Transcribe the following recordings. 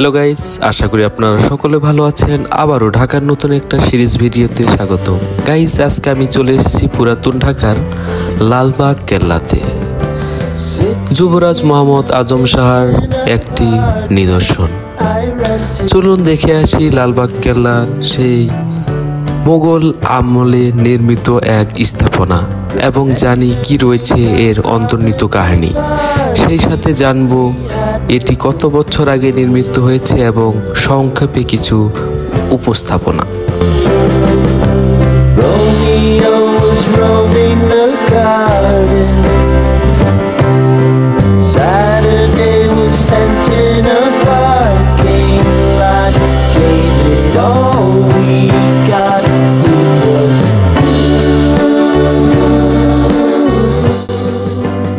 Hello guys, আশা করি আপনারা সকলে ভালো আছেন। আবারও ঢাকার নতুন একটা সিরিজ ভিডিওতে স্বাগত। গাইস, আজকে আমি চলে এসেছি পুরাতন ঢাকার লালবাগ কেল্লাতে। যুবরাজ মোহাম্মদ আজম শাহর একটি নিদর্শন। চলুন দেখে আসি লালবাগ কেল্লার সেই মোগল আমলে নির্মিত এক স্থাপনা এবং জানি কি রয়েছে এর অন্তর্নিহিত কাহিনী। সেই সাথে জানবো এটি কত বছর আগে নির্মিত হয়েছে এবং সংক্ষেপে কিছু উপস্থাপনা।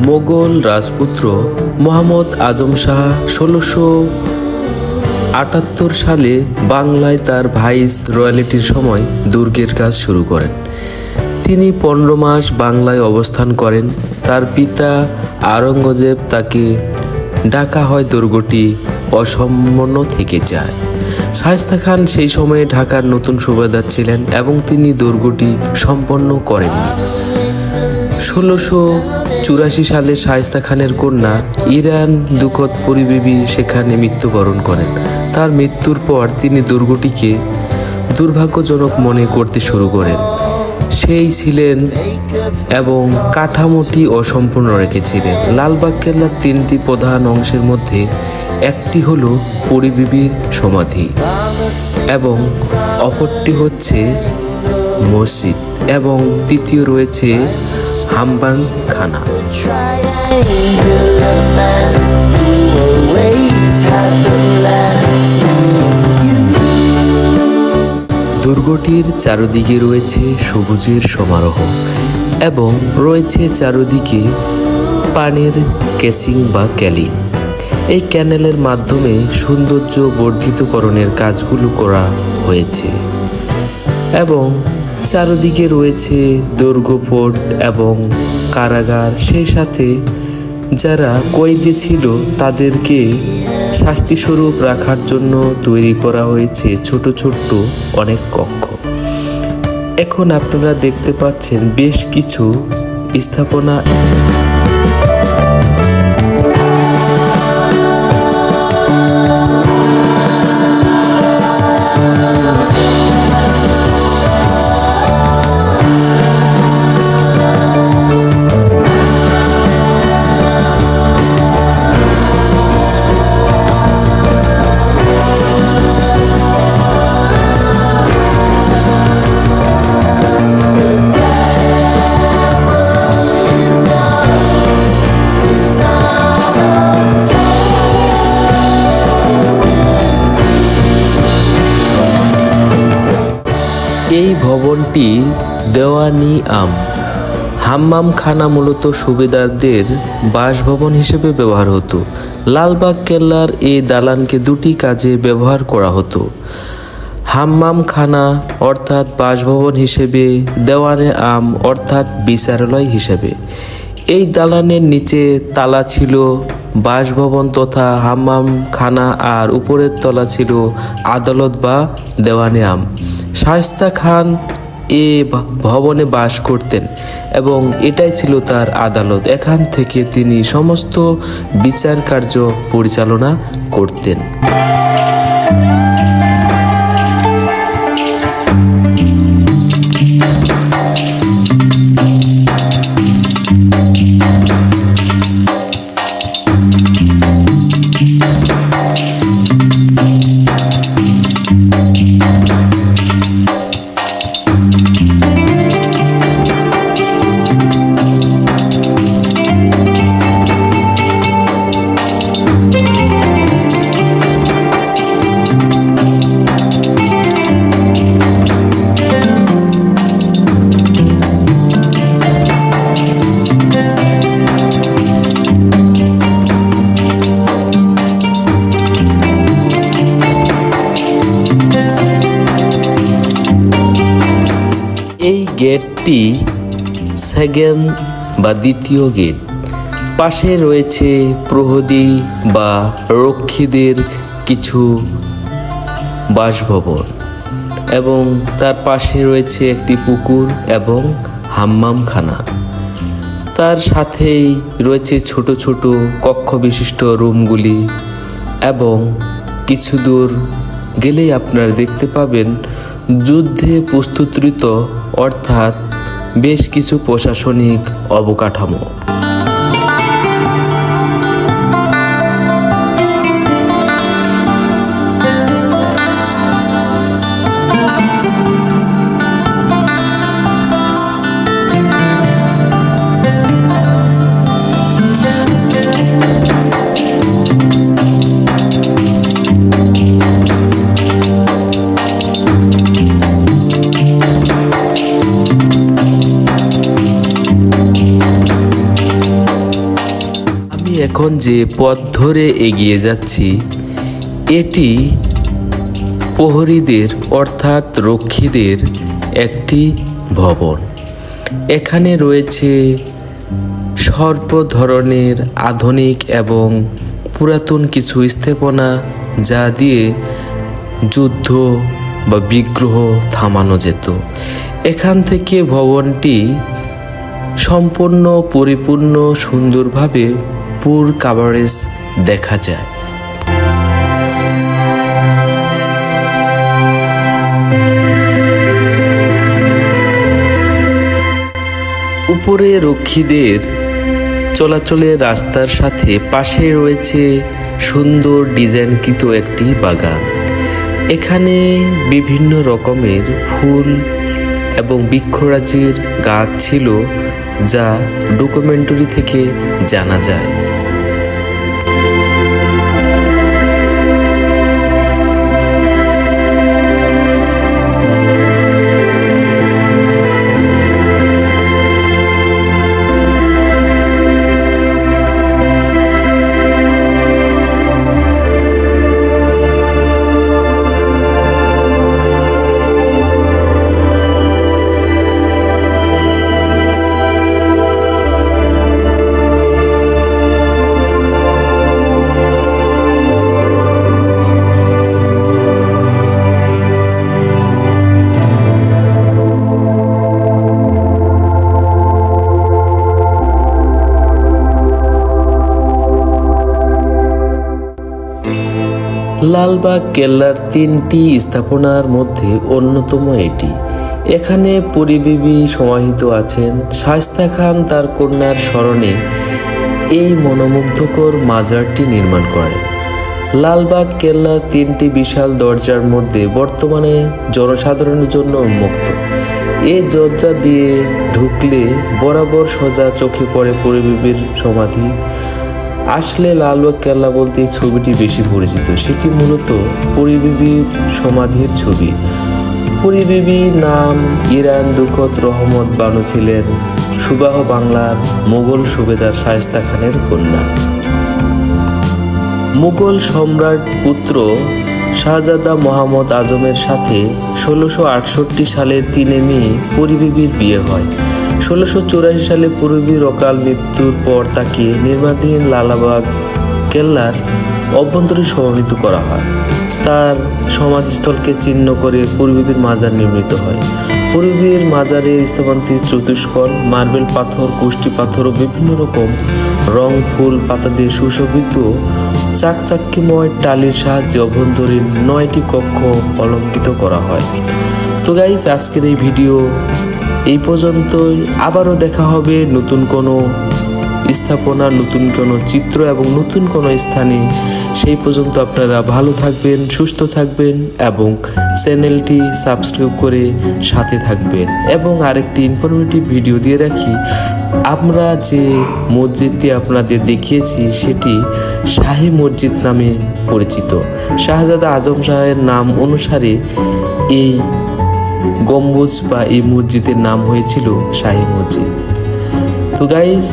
মোগল রাজপুত্র মোহাম্মদ আজম শাহ 1678 সালে বাংলায় তার ভাইস রয়্যালিটির সময় দুর্গের কাজ শুরু করেন। তিনি 15 মাস বাংলায় অবস্থান করেন। তার পিতা আওরঙ্গজেব তাকে ডাকা হয়, দুর্গটি অসম্পূর্ণ থেকে যায়। শায়েস্তা খান সেই সময়ে ঢাকার নতুন সুবেদার ছিলেন এবং তিনি দুর্গটি সম্পন্ন করেননি। 1684 সালে শায়েস্তা খানের কন্যা ইরান দুখত পরিবেবী সেখানে মৃত্যুবরণ করেন। তার মৃত্যুর পর তিনি দুর্গটিকে দুর্ভাগ্যজনক মনে করতে শুরু করেন। সেই ছিলেন এবং কাঠামোটি অসম্পূর্ণ রেখেছিলেন। লালবাগ কেল্লার 3টি প্রধান অংশের মধ্যে একটি হলো পরিবেবীর সমাধি এবং অপরটি হচ্ছে মসজিদ এবং তৃতীয় রয়েছে হাম্বান খানা। দুর্গটির চারদিকে রয়েছে সবুজের সমারোহ এবং রয়েছে চারদিকে পানির কেসিং বা ক্যালিং। এই ক্যানেলের মাধ্যমে সৌন্দর্য বর্ধিতকরণের কাজগুলো করা হয়েছে এবং চারদিকে রয়েছে দুর্গফোর্ট এবং কারাগার। সেই সাথে যারা কয়েদি ছিল তাদেরকে শাস্তিস্বরূপ রাখার জন্য তৈরি করা হয়েছে ছোট ছোট্ট অনেক কক্ষ। এখন আপনারা দেখতে পাচ্ছেন বেশ কিছু স্থাপনা। এই ভবনটি দেওয়ানি হাম্মাম খানা মূলত সুবেদারদের বাসভবন হিসেবে ব্যবহার হতো। লালবাগ কেল্লার এই দালানকে 2টি কাজে ব্যবহার করা হতো: হাম্মাম খানা অর্থাৎ বাসভবন হিসেবে, দেওয়ানে অর্থাৎ বিচারালয় হিসেবে। এই দালানের নিচে তালা ছিল বাসভবন তথা হাম্মাম খানা আর উপরের তলা ছিল আদালত বা দেওয়ানে শায়েস্তা খান এ ভবনে বাস করতেন এবং এটাই ছিল তার আদালত। এখান থেকে তিনি সমস্ত বিচার কার্য পরিচালনা করতেন। গেটটি সেকেন্ড বা দ্বিতীয় গেট। পাশে রয়েছে প্রহরী বা রক্ষীদের কিছু বাসভবন এবং তার পাশে রয়েছে একটি পুকুর এবং হাম্মামখানা। তার সাথেই রয়েছে ছোট ছোট কক্ষ বিশিষ্ট রুমগুলি এবং কিছু দূর গেলেই আপনারা দেখতে পাবেন যুদ্ধে প্রস্তুতৃত অর্থাৎ বেশ কিছু প্রশাসনিক অবকাঠামো। এখন যে পথ ধরে এগিয়ে যাচ্ছি এটি প্রহরীদের অর্থাৎ রক্ষীদের একটি ভবন। এখানে রয়েছে সর্ব ধরনের আধুনিক এবং পুরাতন কিছু স্থাপনা যা দিয়ে যুদ্ধ বা বিগ্রহ থামানো যেত। এখান থেকে ভবনটি সম্পূর্ণ পরিপূর্ণ সুন্দরভাবে পুর কাভারেজ দেখা যায়। উপরে রক্ষীদের চলাচলের রাস্তার সাথে পাশে রয়েছে সুন্দর ডিজাইনকৃত একটি বাগান। এখানে বিভিন্ন রকমের ফুল এবং বৃক্ষরাজির গাছ ছিল যা ডকুমেন্টারি থেকে জানা যায়। লালবাগ কেল্লার 3টি স্থাপনার মধ্যে অন্যতম এটি। এখানে পরিবিবি সমাহিত আছেন। শায়েস্তা খান তার কন্যার স্মরণে এই মনোমুগ্ধকর মাজারটি নির্মাণ করেন। লালবাগ কেল্লার 3টি বিশাল দরজার মধ্যে বর্তমানে জনসাধারণের জন্য উন্মুক্ত। এই দরজা দিয়ে ঢুকলে বরাবর সোজা চোখে পড়ে পরিবিবির সমাধি। আসলে লালবাগ কেল্লা বলতে এই ছবিটি বেশি পরিচিত। সেটি মূলত পরিবিবির সমাধির ছবি। পরিবিবি নাম ইরান দুখত রহমত বানু ছিলেন সুবাহ বাংলার মোগল সুবেদার শায়েস্তা খানের কন্যা। মুঘল সম্রাট পুত্র শাহজাদা মোহাম্মদ আজমের সাথে 1668 সালে 3 মে পরিবিবির বিয়ে হয়। 1684 সালে পরিবিবির অকাল মৃত্যুর পর তাকে নির্মাণাধীন লালবাগ কেল্লার অভ্যন্তরে সমাহিত করা হয়। তার সমাধিস্থলকে চিহ্ন করে পরিবিবির মাজার নির্মিত হয়। পরিবিবির মাজারের স্থাপনাটি চতুষ্কোণ, মার্বেল পাথর, কুষ্টি পাথর ও বিভিন্ন রকম রং ফুল পাতা দিয়ে সুশোভিত চাকচাক্যময় টালির সাহায্যে অভ্যন্তরীণ 9টি কক্ষ অলঙ্কৃত করা হয়। তো গাইস, আজকের এই ভিডিও এই পর্যন্তই। আবারও দেখা হবে নতুন কোনো স্থাপনা, নতুন কোনো চিত্র এবং নতুন কোনো স্থানে। সেই পর্যন্ত আপনারা ভালো থাকবেন, সুস্থ থাকবেন এবং চ্যানেলটি সাবস্ক্রাইব করে সাথে থাকবেন। এবং আরেকটি ইনফরমেটিভ ভিডিও দিয়ে রাখি, আমরা যে মসজিদটি আপনাদের দেখিয়েছি সেটি শাহী মসজিদ নামে পরিচিত। শাহজাদা আজম শাহের নাম অনুসারে এই গম্বুজ বা এই মসজিদের নাম হয়েছিল শাহী মসজিদ। তো গাইস,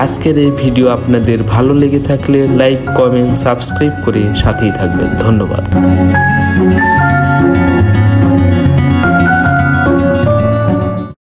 আজকের এই ভিডিও আপনাদের ভালো লেগে থাকলে লাইক, কমেন্ট, সাবস্ক্রাইব করে সাথেই থাকবেন। ধন্যবাদ।